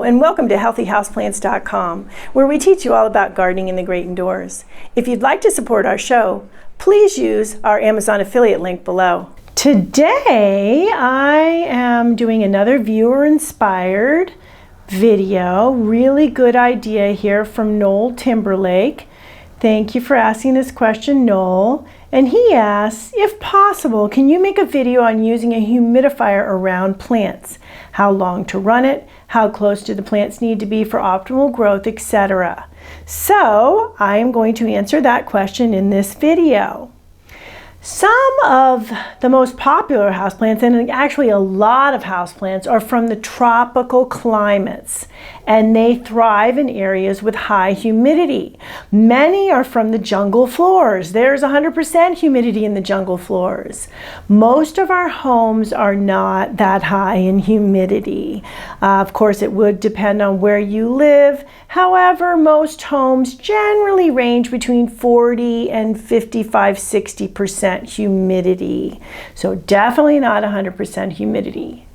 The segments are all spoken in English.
and welcome to HealthyHouseplants.com, where we teach you all about gardening in the great indoors. If you'd like to support our show, please use our Amazon affiliate link below. Today, I am doing another viewer-inspired video. Really good idea here from Noel Timberlake. Thank you for asking this question, Noel. And he asks, if possible, can you make a video on using a humidifier around plants? How long to run it? How close do the plants need to be for optimal growth, etc.? So I am going to answer that question in this video. Some of the most popular houseplants, and actually a lot of houseplants, are from the tropical climates, and they thrive in areas with high humidity. Many are from the jungle floors. There's 100% humidity in the jungle floors. Most of our homes are not that high in humidity. Of course, it would depend on where you live. However, most homes generally range between 40 and 55-60% humidity. So definitely not 100% humidity.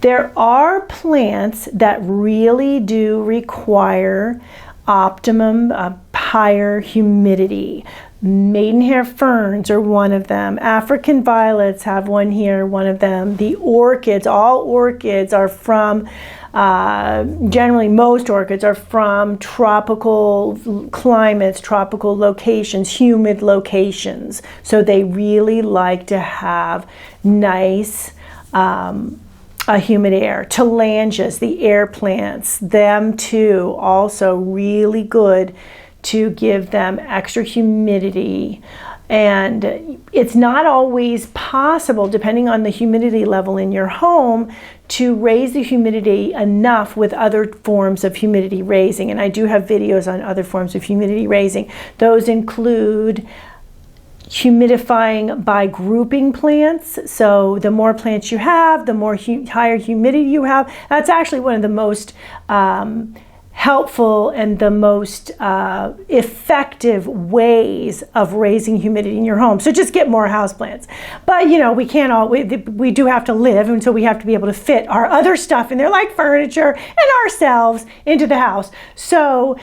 There are plants that really do require optimum higher humidity. Maidenhair ferns are one of them. African violets have one here, one of them. The orchids, all orchids are from, generally most orchids are from tropical climates, tropical locations, humid locations. So they really like to have nice, humid air. Tillandsias, the air plants, them too, also really good to give them extra humidity. And it's not always possible, depending on the humidity level in your home, to raise the humidity enough with other forms of humidity raising. And I do have videos on other forms of humidity raising. Those include humidifying by grouping plants. So the more plants you have, the more higher humidity you have. That's actually one of the most helpful and the most effective ways of raising humidity in your home. So just get more houseplants. But you know, we can't all, we do have to live, and so we have to be able to fit our other stuff in there, like furniture and ourselves, into the house. So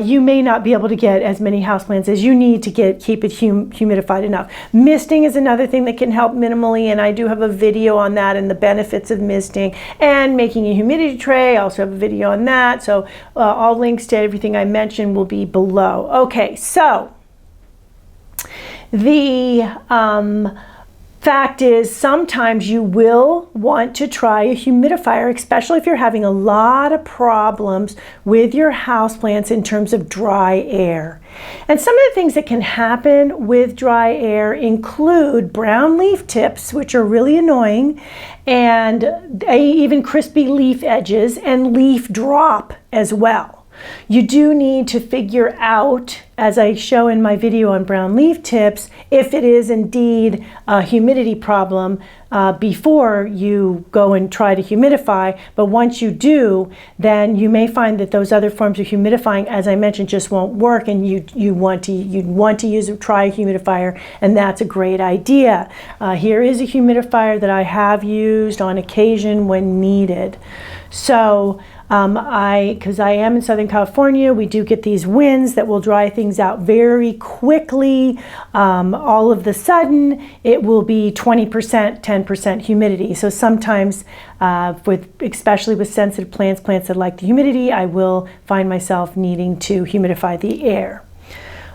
you may not be able to get as many houseplants as you need to keep it humidified enough. Misting is another thing that can help minimally, and I do have a video on that and the benefits of misting. And making a humidity tray, I also have a video on that. So all links to everything I mentioned will be below. Okay, so the fact is, sometimes you will want to try a humidifier, especially if you're having a lot of problems with your houseplants in terms of dry air. And some of the things that can happen with dry air include brown leaf tips, which are really annoying, and even crispy leaf edges, and leaf drop as well. You do need to figure out, as I show in my video on brown leaf tips, if it is indeed a humidity problem before you go and try to humidify. But once you do, then you may find that those other forms of humidifying, as I mentioned, just won't work, and you'd want to try a humidifier, and that's a great idea. Here is a humidifier that I have used on occasion when needed. So because I am in Southern California, we do get these winds that will dry things out very quickly. All of the sudden, it will be 20%, 10% humidity. So sometimes, especially with sensitive plants that like the humidity, I will find myself needing to humidify the air.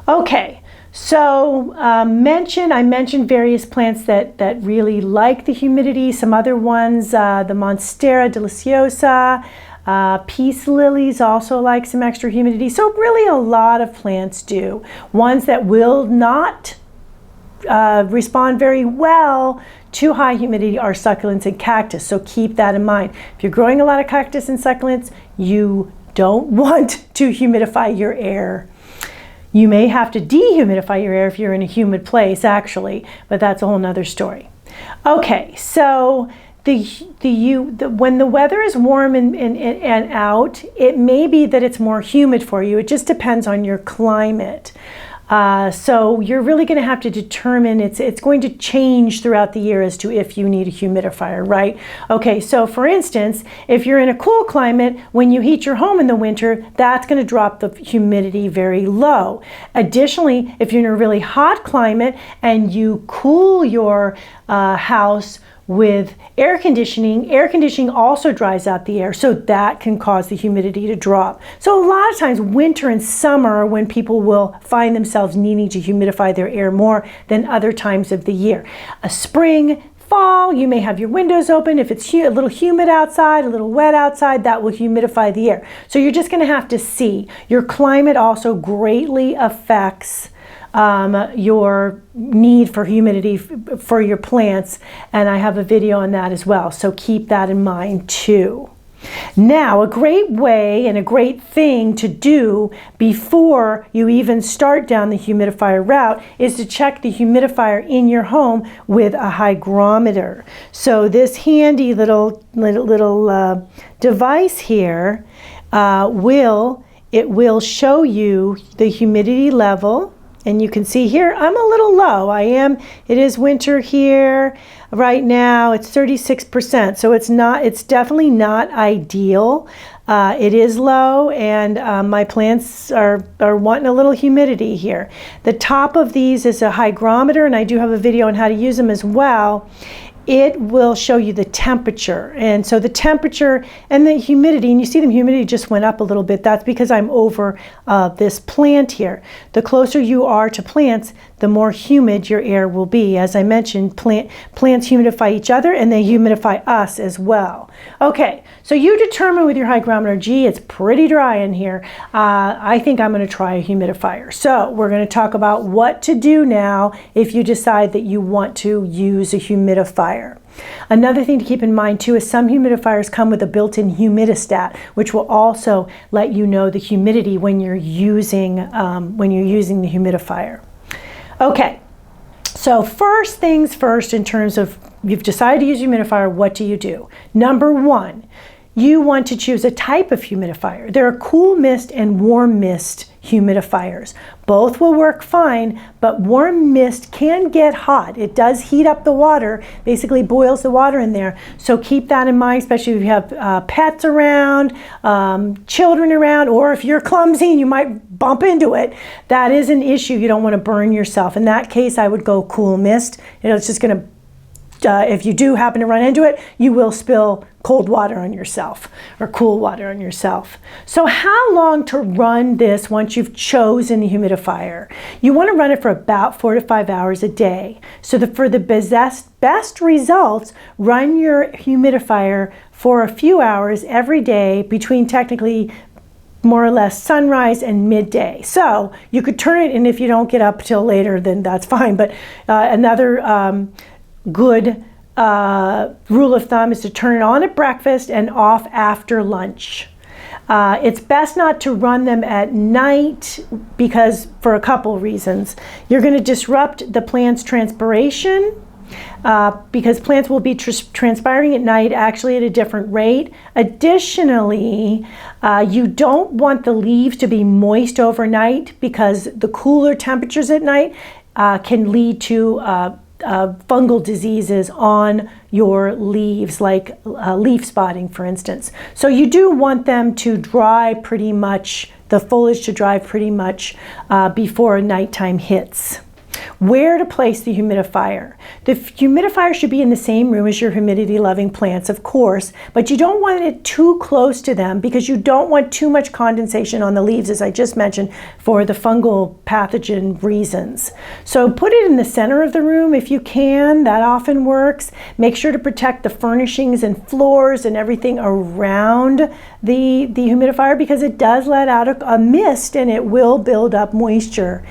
Okay. So I mentioned various plants that really like the humidity. Some other ones, the Monstera deliciosa, peace lilies also like some extra humidity. So really a lot of plants do. Ones that will not respond very well to high humidity are succulents and cactus. So keep that in mind. If you're growing a lot of cactus and succulents, you don't want to humidify your air. You may have to dehumidify your air if you're in a humid place, actually, but that's a whole nother story. Okay, so when the weather is warm and out, it may be that it's more humid for you. It just depends on your climate. So you're really going to have to determine, it's going to change throughout the year as to if you need a humidifier, right? Okay, so for instance, if you're in a cool climate, when you heat your home in the winter, that's going to drop the humidity very low. Additionally, if you're in a really hot climate and you cool your house with air conditioning also dries out the air, so that can cause the humidity to drop. So a lot of times winter and summer are when people will find themselves needing to humidify their air more than other times of the year. A spring, fall, you may have your windows open. If it's a little humid outside, a little wet outside, that will humidify the air. So you're just going to have to see. Your climate also greatly affects your need for humidity for your plants, and I have a video on that as well, so keep that in mind too. Now, a great way and a great thing to do before you even start down the humidifier route is to check the humidifier in your home with a hygrometer. So this handy little device here will show you the humidity level. And you can see here, I'm a little low. It is winter here. Right now, it's 36%. So it's definitely not ideal. It is low, and my plants are wanting a little humidity here. The top of these is a hygrometer, and I do have a video on how to use them as well. It will show you the temperature. And so the temperature and the humidity, and you see the humidity just went up a little bit. That's because I'm over this plant here. The closer you are to plants, the more humid your air will be. As I mentioned, plants humidify each other and they humidify us as well. Okay, so you determine with your hygrometer, gee, it's pretty dry in here. I think I'm going to try a humidifier. So we're going to talk about what to do now if you decide that you want to use a humidifier. Another thing to keep in mind too is some humidifiers come with a built-in humidistat, which will also let you know the humidity when you're using the humidifier. Okay, so first things first, in terms of you've decided to use a humidifier, what do you do? Number one, you want to choose a type of humidifier. There are cool mist and warm mist humidifiers. Both will work fine, but warm mist can get hot. It does heat up the water, basically boils the water in there. So keep that in mind, especially if you have pets around, children around, or if you're clumsy and you might bump into it. That is an issue. You don't want to burn yourself. In that case, I would go cool mist. It's just going to if you do happen to run into it, you will spill cold water on yourself or cool water on yourself. So how long to run this once you've chosen the humidifier? You want to run it for about 4 to 5 hours a day. So for the best results, run your humidifier for a few hours every day between technically more or less sunrise and midday. So you could turn it, and if you don't get up till later, then that's fine. But another good rule of thumb is to turn it on at breakfast and off after lunch. It's best not to run them at night because for a couple reasons. You're going to disrupt the plant's transpiration because plants will be transpiring at night actually at a different rate. Additionally, you don't want the leaves to be moist overnight because the cooler temperatures at night can lead to fungal diseases on your leaves, like leaf spotting, for instance. So you do want them to dry pretty much, the foliage to dry pretty much before nighttime hits. Where to place the humidifier? The humidifier should be in the same room as your humidity-loving plants, of course, but you don't want it too close to them because you don't want too much condensation on the leaves, as I just mentioned, for the fungal pathogen reasons. So put it in the center of the room if you can. That often works. Make sure to protect the furnishings and floors and everything around the humidifier because it does let out a mist and it will build up moisture.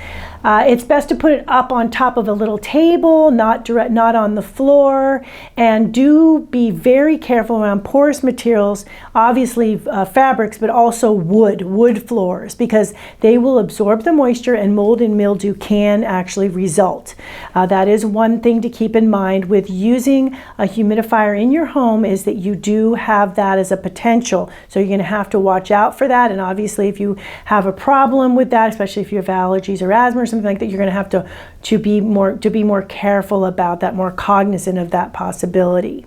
It's best to put it up on top of a little table, not on the floor, and do be very careful around porous materials, obviously fabrics, but also wood floors, because they will absorb the moisture and mold and mildew can actually result. That is one thing to keep in mind with using a humidifier in your home, is that you do have that as a potential. So you're going to have to watch out for that, and obviously if you have a problem with that, especially if you have allergies or asthma or something something like that, you're going to have to be more careful about that, more cognizant of that possibility.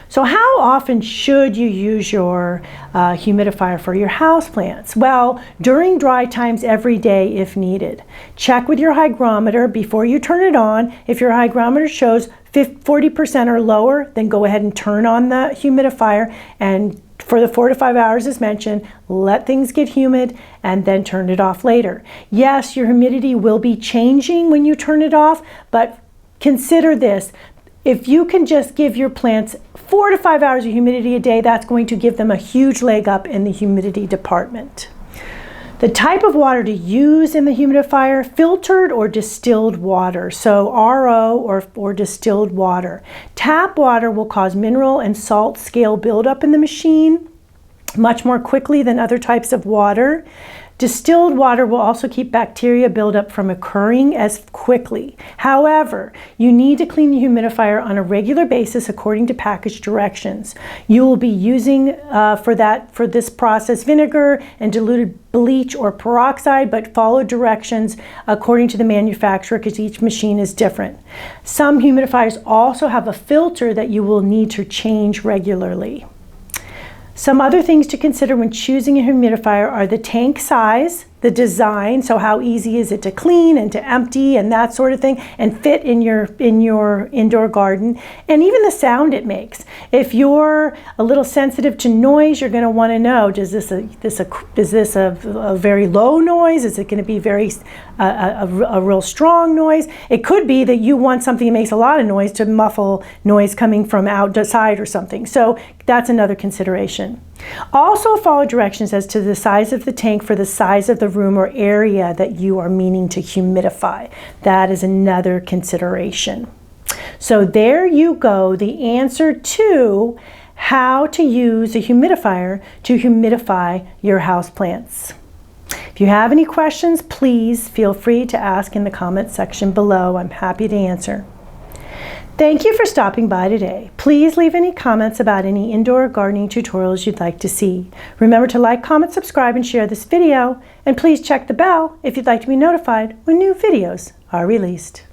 So how often should you use your humidifier for your houseplants? Well, during dry times every day if needed. Check with your hygrometer before you turn it on. If your hygrometer shows 40% or lower, then go ahead and turn on the humidifier, and for the 4 to 5 hours as mentioned, let things get humid and then turn it off later. Yes, your humidity will be changing when you turn it off, but consider this. If you can just give your plants 4 to 5 hours of humidity a day, that's going to give them a huge leg up in the humidity department. The type of water to use in the humidifier, filtered or distilled water. So RO or distilled water. Tap water will cause mineral and salt scale buildup in the machine much more quickly than other types of water. Distilled water will also keep bacteria buildup from occurring as quickly. However, you need to clean the humidifier on a regular basis according to package directions. You will be using for this process vinegar and diluted bleach or peroxide, but follow directions according to the manufacturer because each machine is different. Some humidifiers also have a filter that you will need to change regularly. Some other things to consider when choosing a humidifier are the tank size, the design, so how easy is it to clean and to empty and that sort of thing, and fit in your indoor garden, and even the sound it makes. If you're a little sensitive to noise, you're going to want to know, is this a very low noise? Is it going to be a real strong noise? It could be that you want something that makes a lot of noise to muffle noise coming from outside or something. So that's another consideration. Also follow directions as to the size of the tank for the size of the room or area that you are meaning to humidify. That is another consideration. So there you go, the answer to how to use a humidifier to humidify your houseplants. If you have any questions, please feel free to ask in the comment section below. I'm happy to answer. Thank you for stopping by today. Please leave any comments about any indoor gardening tutorials you'd like to see. Remember to like, comment, subscribe, and share this video. And please check the bell if you'd like to be notified when new videos are released.